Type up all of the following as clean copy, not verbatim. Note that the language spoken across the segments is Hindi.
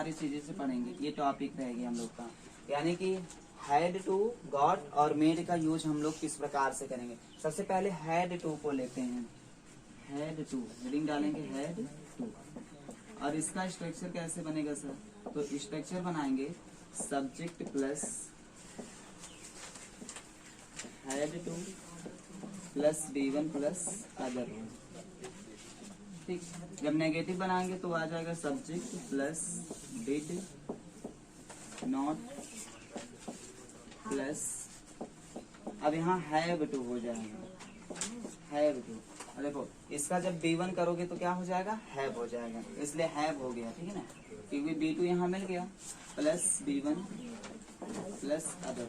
सारी चीजें से पढ़ेंगे। ये टॉपिक रहेगी हम लोग का, यानी कि हैड टू, गॉट और मेड का यूज हम लोग किस प्रकार से करेंगे। सबसे पहले हैड टू को लेते हैं। हैड टू हेडिंग डालेंगे, हैड टू। और इसका स्ट्रक्चर कैसे बनेगा सर? तो स्ट्रक्चर बनाएंगे subject plus had to plus B1 plus other. ठीक, जब नेगेटिव बनाएंगे तो आ जाएगा subject plus did not plus, अब यहाँ हैव टू हो जाएगा, हैव टू। देखो इसका जब B1 करोगे तो क्या हो जाएगा? हैव हो जाएगा, इसलिए हैव हो गया, ठीक है ना, क्योंकि B2 यहाँ मिल गया, प्लस B1 प्लस अदर।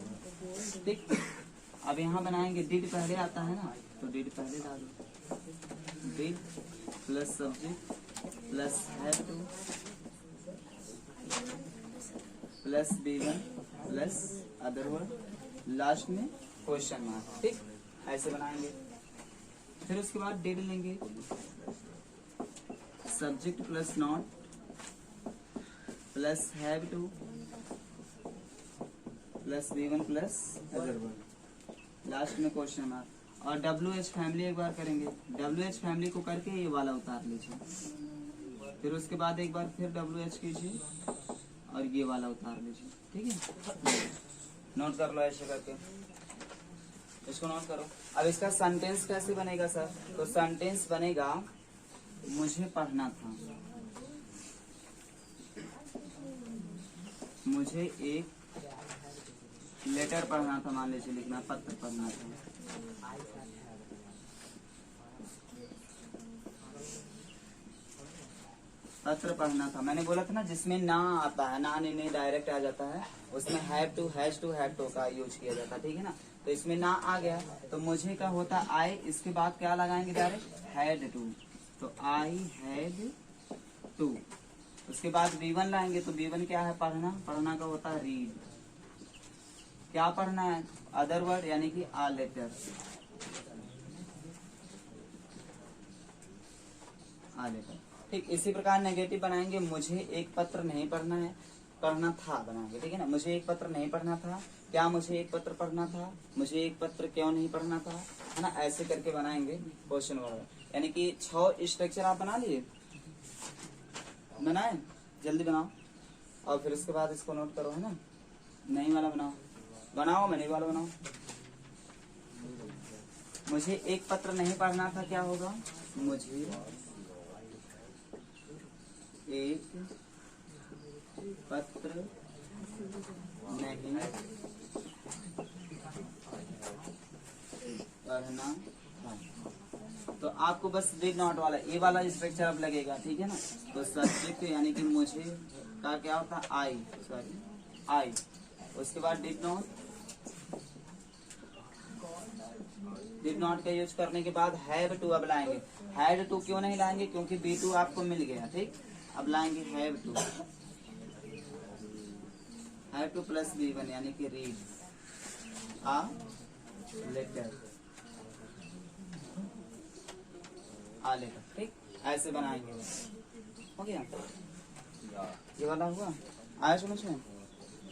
ठीक, अब यहाँ बनाएंगे डिड पहले आता है ना, तो डिड पहले डालो, did plus subject plus have to plus B1 plus other word, last में क्वेश्चन मार्क। ठीक, ऐसे बनाएंगे। फिर उसके बाद डिड लेंगे subject plus not plus have to plus B1 plus other word, last में क्वेश्चन मार्क। और WH फैमिली एक बार करेंगे, WH फैमिली को करके ये वाला उतार लीजिए। फिर उसके बाद एक बार फिर WH कीजिए और ये वाला उतार लीजिए। ठीक है, नोट कर लो ऐसे करके, इसको नोट करो। अब इसका सेंटेंस कैसे बनेगा सर? तो सेंटेंस बनेगा मुझे पढ़ना था, मुझे एक लेटर पढ़ना था, मान लीजिए लिखना पत्र पढ़ना था। पत्र पढ़ना था, मैंने बोला था ना जिसमें ना आता है, ना नहीं डायरेक्ट आ जाता है, उसमें have to, has to, have to का यूज किया जाता है। ठीक है ना, तो इसमें ना आ गया तो मुझे का होता आई, इसके बाद क्या लगाएंगे डायरेक्ट? हैड टू, तो आई हैड टू। उसके बाद B1 लाएंगे तो B1 क्या है? पढ़ना, पढ़ना का होता है रीड। क्या पढ़ना है? अदर वर्ड, यानी कि आ लेटर, आ लेटर। ठीक, इसी प्रकार नेगेटिव बनाएंगे मुझे एक पत्र नहीं पढ़ना है, पढ़ना था बनाएंगे। ठीक है ना, मुझे एक पत्र नहीं पढ़ना था, क्या मुझे एक पत्र पढ़ना था, मुझे एक पत्र क्यों नहीं पढ़ना था, है ना, ऐसे करके बनाएंगे क्वेश्चन वाला। यानी कि 6 स्ट्रक्चर आप बना लिए, बनाए, जल्दी बनाओ। और फिर उसके बाद इसको नोट करो, है ना, नई वाला बनाओ, बनाओ, मैं नई वाला बनाओ। मुझे एक पत्र नहीं पढ़ना था, क्या होगा? मुझे एक पत्र नहीं पढ़ना था, तो आपको बस डिड नॉट वाला, ए वाला स्ट्रक्चर अब लगेगा। ठीक है ना, तो सब्जेक्ट यानी कि मुझे का क्या होता है? आई, सॉरी आई। उसके बाद डिड नॉट, डिड नॉट का यूज करने के बाद हैव टू अब लाएंगे। हैड टू क्यों नहीं लाएंगे? क्योंकि B2 आपको मिल गया। ठीक, अब लाएंगे have to, have to plus B1 यानी कि read a letter, a letter. ठीक, ऐसे बनाएंगे। हो गया, ये वाला हुआ, आया समझ में?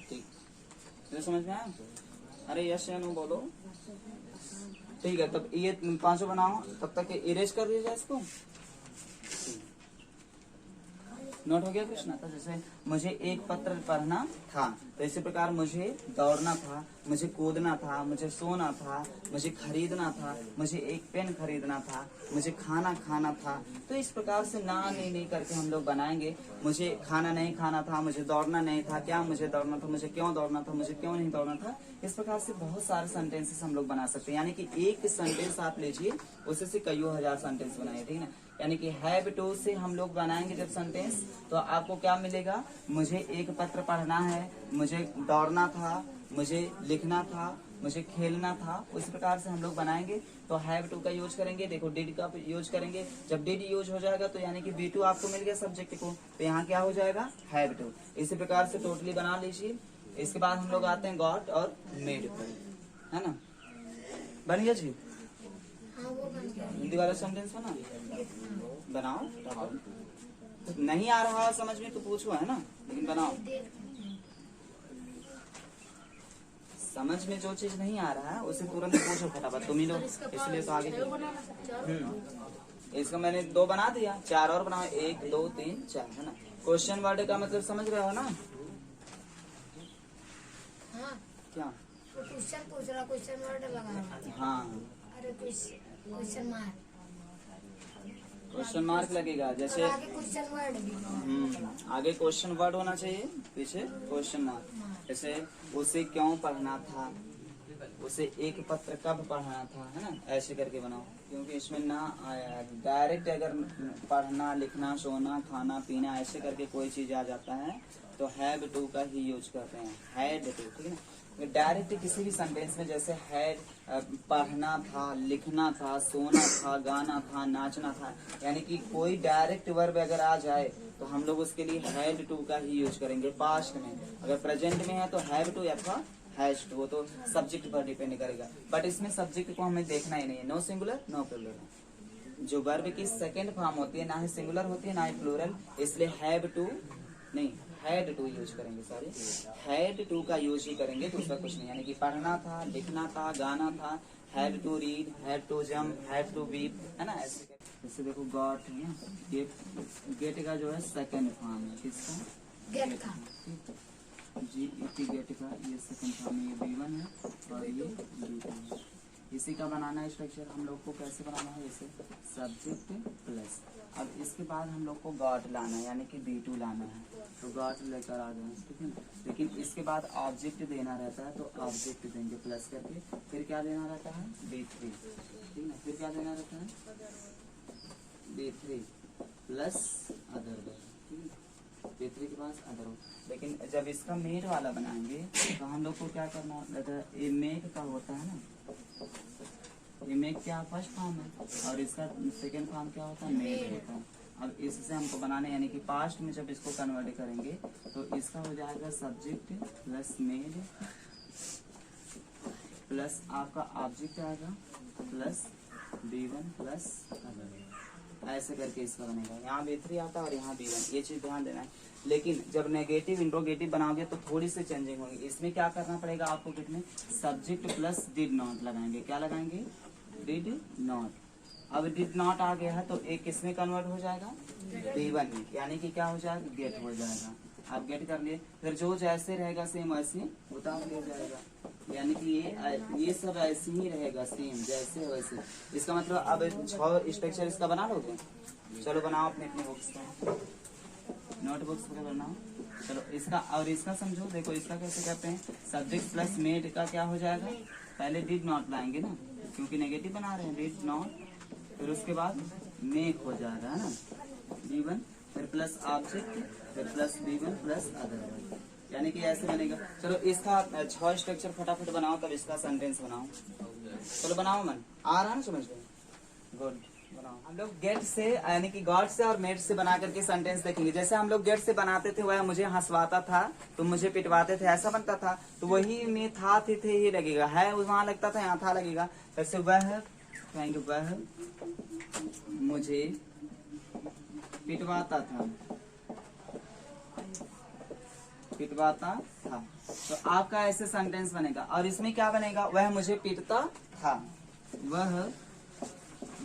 ठीक, ये समझ में आया? अरे यस या नो बोलो। ठीक है, तब ये 5 बनाओ, तब तक इरेज कर दीजिए इसको। नोट हो गया कृष्णा? तो जैसे मुझे एक पत्र पढ़ना था, तो इसी प्रकार मुझे दौड़ना था, मुझे कूदना था, मुझे सोना था, मुझे खरीदना था, मुझे एक पेन खरीदना था, मुझे खाना खाना था। तो इस प्रकार से ना नहीं करके हम लोग बनाएंगे। मुझे खाना नहीं खाना था, मुझे दौड़ना नहीं था, क्या मुझे दौड़ना था, मुझे क्यों दौड़ना था, मुझे क्यों नहीं दौड़ना था। इस प्रकार से बहुत सारे सेंटेंसेस हम लोग बना सकते हैं। यानी कि एक सेंटेंस आप लीजिए, उससे से कईयों हजार सेंटेंस बनाइए। ठीक है ना, यानी कि हैव टू से हम लोग बनाएंगे जब सेंटेंस, तो आपको क्या मिलेगा? मुझे एक पत्र पढ़ना है, मुझे दौड़ना था, मुझे लिखना था, मुझे खेलना था। उस प्रकार से हम लोग बनाएंगे। तो हैव टू का यूज करेंगे, देखो डिड का यूज करेंगे। जब डिड यूज हो जाएगा तो यानी कि B2 आपको मिल गया सब्जेक्ट को, तो यहाँ क्या हो जाएगा? Have to. इसी प्रकार से टोटली बना लीजिए। इसके बाद हम लोग आते हैं गॉट और मेड पर, है ना। बन गया जी? हिंदी वाला सेंटेंस बना, बनाओ। नहीं आ रहा समझ में तो पूछो, है ना, लेकिन बनाओ। समझ में जो चीज नहीं आ रहा है उसे तुरंत पूछो फटाफट, तुम ही लोग, इसलिए तो आगे। इसको मैंने 2 बना दिया, 4 और बनाओ, 1 2 3 4, है ना। क्वेश्चन वर्ड का मतलब समझ रहे हो ना? हाँ। क्या क्वेश्चन पूछ रहा, क्वेश्चन वर्ड लगा। हाँ, अरे क्वेश्चन मार्क, क्वेश्चन मार्क लगेगा जैसे आगे क्वेश्चन वर्ड भी। आगे क्वेश्चन वर्ड होना चाहिए, पीछे क्वेश्चन मार्क। जैसे उसे क्यों पढ़ना था, उसे एक पत्र कब पढ़ना था, है ना, ऐसे करके बनाओ। क्योंकि इसमें ना आया डायरेक्ट, अगर पढ़ना लिखना सोना खाना पीना ऐसे करके कोई चीज आ जाता है तो हैव टू का ही यूज करते हैं, हैड टू, ठीक है ना। डायरेक्ट किसी भी सेंटेंस में जैसे हैड, पढ़ना था, लिखना था, सोना था, गाना था, नाचना था, यानी कि कोई डायरेक्ट वर्ब अगर आ जाए तो हम लोग उसके लिए हैड टू का ही यूज करेंगे पास्ट में। अगर प्रेजेंट में है तो हैव टू या फिर हैज टू, वो तो सब्जेक्ट पर डिपेंड करेगा। बट इसमें सब्जेक्ट को हमें देखना ही नहीं है, नो सिंगुलर नो प्लूरल। जो वर्ब की सेकेंड फॉर्म होती है ना ही सिंगुलर होती है ना ही प्लूरल, इसलिए हैव टू नहीं हैड टू यूज करेंगे, सॉरी हैड टू का यूज ही करेंगे, दूसरा कुछ नहीं। यानी कि पढ़ना था, लिखना था, गाना था, had to read, had to jump, had to beat, है ना। ऐसे जैसे देखो गॉट है ना, गेट का जो है सेकंड फॉर्म है, किसका? गेट का। GET गेट का ये सेकंड फॉर्म है, ये B1 है और ये B2 है। इसी का बनाना है स्ट्रक्चर हम लोग को, कैसे बनाना है, जैसे सब्जेक्ट प्लस, अब इसके बाद हम लोग को गॉट लाना है, यानी कि B2 लाना है, तो गॉट लेकर आ जाए, ठीक है। लेकिन इसके बाद ऑब्जेक्ट देना रहता है तो ऑब्जेक्ट देंगे प्लस करके, फिर क्या देना रहता है B3, ठीक है। फिर क्या देना रहता है B3 प्लस अदर, ठीक है। B3 के पास अदर। लेकिन जब इसका मेड वाला बनाएंगे तो हम लोग को क्या करना रहता है, ये मेड का होता है ना, ये मेक क्या फर्स्ट फॉर्म है और इसका सेकंड फॉर्म क्या होता है, मेड होता है। अब इससे हमको बनाने, यानी कि पास्ट में जब इसको कन्वर्ट करेंगे तो इसका हो जाएगा सब्जेक्ट प्लस मेड प्लस आपका ऑब्जेक्ट आएगा प्लस B1 प्लस अदर, ऐसे करके इसका बनेगा। यहाँ B3 आता है और यहाँ B1, ये चीज ध्यान देना है। लेकिन जब नेगेटिव इंट्रोगेटिव बनाओगे तो थोड़ी सी चेंजिंग होगी। इसमें क्या करना पड़ेगा आपको, कितने सब्जेक्ट प्लस डिड नॉट लगाएंगे, क्या लगाएंगे, डिड नॉट। अब डिड नॉट आ गया है तो एक किसमें कन्वर्ट हो जाएगा, B1 में, यानी कि क्या हो जाएगा, गेट हो जाएगा। आप गेट कर लिए, फिर जो जैसे रहेगा सेम वैसे उतार लिया जाएगा, यानी कि ये सब ऐसे ही रहेगा सेम जैसे वैसे। इसका मतलब अब 6 स्ट्रक्चर इसका बना लोगे। चलो बनाओ अपने अपने बुक्स का, नोटबुक्स पर बनाओ। चलो इसका और इसका समझो, देखो इसका कैसे करते हैं, सब्जेक्ट प्लस मेड का क्या हो जाएगा, पहले डिड नॉट लाएंगे ना, क्योंकि नेगेटिव बना रहे हैं, डिड नॉट, फिर उसके बाद मेक हो जाएगा, है ना, B1, फिर प्लस ऑब्जेक्ट, फिर प्लस B1 प्लस अदर, यानी कि ऐसे बनेगा। चलो इसका 6 स्ट्रक्चर फटाफट बनाओ, तब इसका सेंटेंस बनाओ। चलो बनाओ, मन आ रहा है ना समझ में, गुड बनाओ। हम लोग गेट से यानी कि गॉड से और मेड से बना करके सेंटेंस देखेंगे। जैसे हम लोग गेट से बनाते थे, वह मुझे हंसवाता था, तुम मुझे पिटवाते थे, ऐसा बनता था, तो वही में था थे ही लगेगा, है वहां लगता था, यहाँ था लगेगा। जैसे वह कहेंगे, वह मुझे पिटवाता था, पिटवाता था, तो आपका ऐसे सेंटेंस बनेगा। और इसमें क्या बनेगा, वह मुझे पीटता था, वह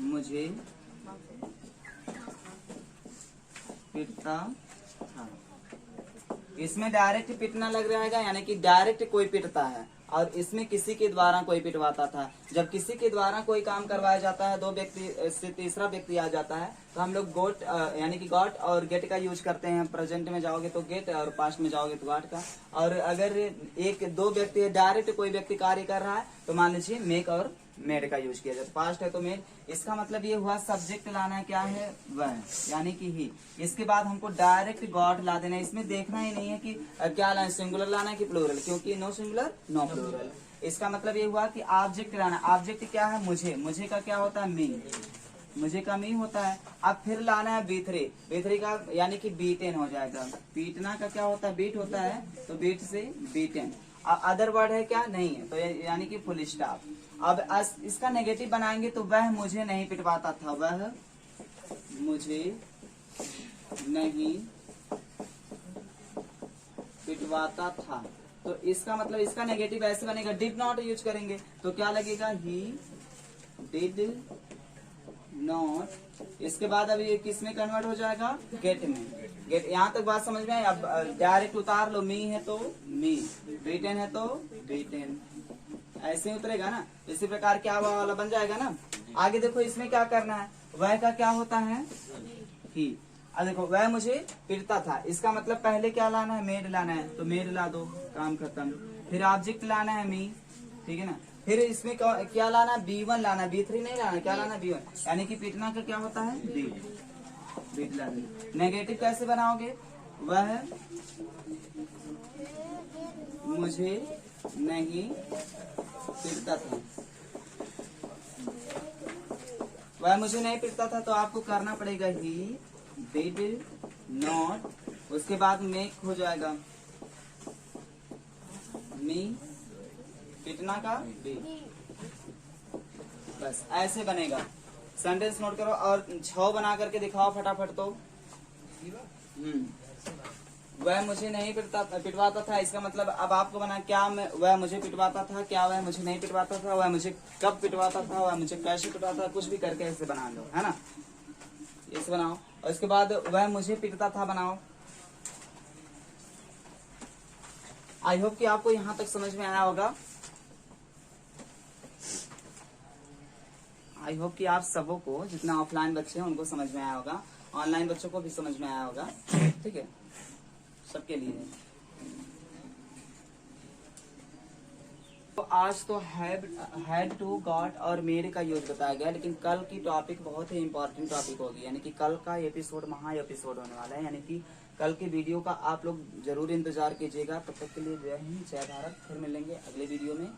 मुझे पीटता था। इसमें डायरेक्ट पीटना लग रहेगा, यानी कि डायरेक्ट कोई पीटता है, और इसमें किसी के द्वारा कोई पिटवाता था। जब किसी के द्वारा कोई काम करवाया जाता है, 2 व्यक्ति से तीसरा व्यक्ति आ जाता है, तो हम लोग गोट यानी कि गॉट और गेट का यूज करते हैं। प्रेजेंट में जाओगे तो गेट और पास्ट में जाओगे तो गॉट का। और अगर 1-2 व्यक्ति डायरेक्ट कोई व्यक्ति कार्य कर रहा है तो मान लीजिए मेक और मेड का यूज किया जाता है। पास्ट है तो मेड। इसका मतलब ये हुआ सब्जेक्ट लाना है, क्या है, वह, यानी कि ही। इसके बाद हमको डायरेक्ट गॉड ला देना है। इसमें देखना ही नहीं है कि क्या लाना है, सिंगुलर लाना है कि प्लूरल, क्योंकि नो सिंगुलर नो प्लूरल। इसका मतलब ये हुआ कि ऑब्जेक्ट लाना। ऑब्जेक्ट क्या है, मुझे, मुझे का क्या होता है, मी, मुझे का मी होता है। अब फिर लाना है B3, B3 का यानी कि B10 हो जाएगा। पीटना का क्या होता है, बीट होता है, तो बीट से B10। अदर वर्ड है क्या, नहीं है, तो यानी कि फुल स्टॉप। अब इसका नेगेटिव बनाएंगे तो वह मुझे नहीं पिटवाता था, वह मुझे नहीं पिटवाता था। तो इसका मतलब इसका नेगेटिव ऐसे बनेगा, डिड नॉट यूज करेंगे तो क्या लगेगा, ही डिड नॉट। इसके बाद अभी किस में कन्वर्ट हो जाएगा, गेट में। गेट, यहाँ तक बात समझ में आई। अब डायरेक्ट उतार लो, मी है तो मी, बीटेन है तो बीटेन, ऐसे ही उतरेगा ना। इसी प्रकार क्या वाला बन जाएगा ना। आगे देखो इसमें क्या करना है, वह का क्या होता है, ही। अब देखो वह मुझे पिटता था, इसका मतलब पहले क्या लाना है, मेड लाना है, तो मेड ला दो, काम खत्म। फिर ऑब्जेक्ट लाना है मी, ठीक है ना। फिर इसमें क्या लाना है, B1 लाना है, B3 नहीं लाना, क्या लाना है, B1। यानी कि पिटना का क्या होता है, बीट लाना। नेगेटिव कैसे बनाओगे, वह मुझे नहीं पिटता था। वह मुझे नहीं पिटता था तो आपको करना पड़ेगा ही डिड नॉट, उसके बाद मेक हो जाएगा मी, पिटना का बी। बस ऐसे बनेगा। सेंटेंस नोट करो और 6 बना करके दिखाओ फटाफट। तो वह मुझे नहीं पिटवाता था, इसका मतलब अब आपको बना, क्या वह मुझे पिटवाता था, क्या वह मुझे नहीं पिटवाता था, वह मुझे कब पिटवाता था, वह मुझे कैसे पिटवाता था, कुछ भी करके ऐसे बना लो, है ना। इसे बनाओ और इसके बाद वह मुझे पिटता था बनाओ। आई होप कि आपको यहाँ तक समझ में आया होगा। आई होप कि आप सबों को, जितना ऑफलाइन बच्चे हैं उनको समझ में आया होगा, ऑनलाइन बच्चों को भी समझ में आया होगा, ठीक है, सबके लिए। तो आज तो हैड टू, गॉट और मेड का यूज बताया गया, लेकिन कल की टॉपिक बहुत ही इंपॉर्टेंट टॉपिक होगी, यानी कि कल का एपिसोड महा एपिसोड होने वाला है, यानी कि कल की वीडियो का आप लोग जरूर इंतजार कीजिएगा। तब तक के लिए जय हिंद, जय भारत। फिर मिलेंगे अगले वीडियो में।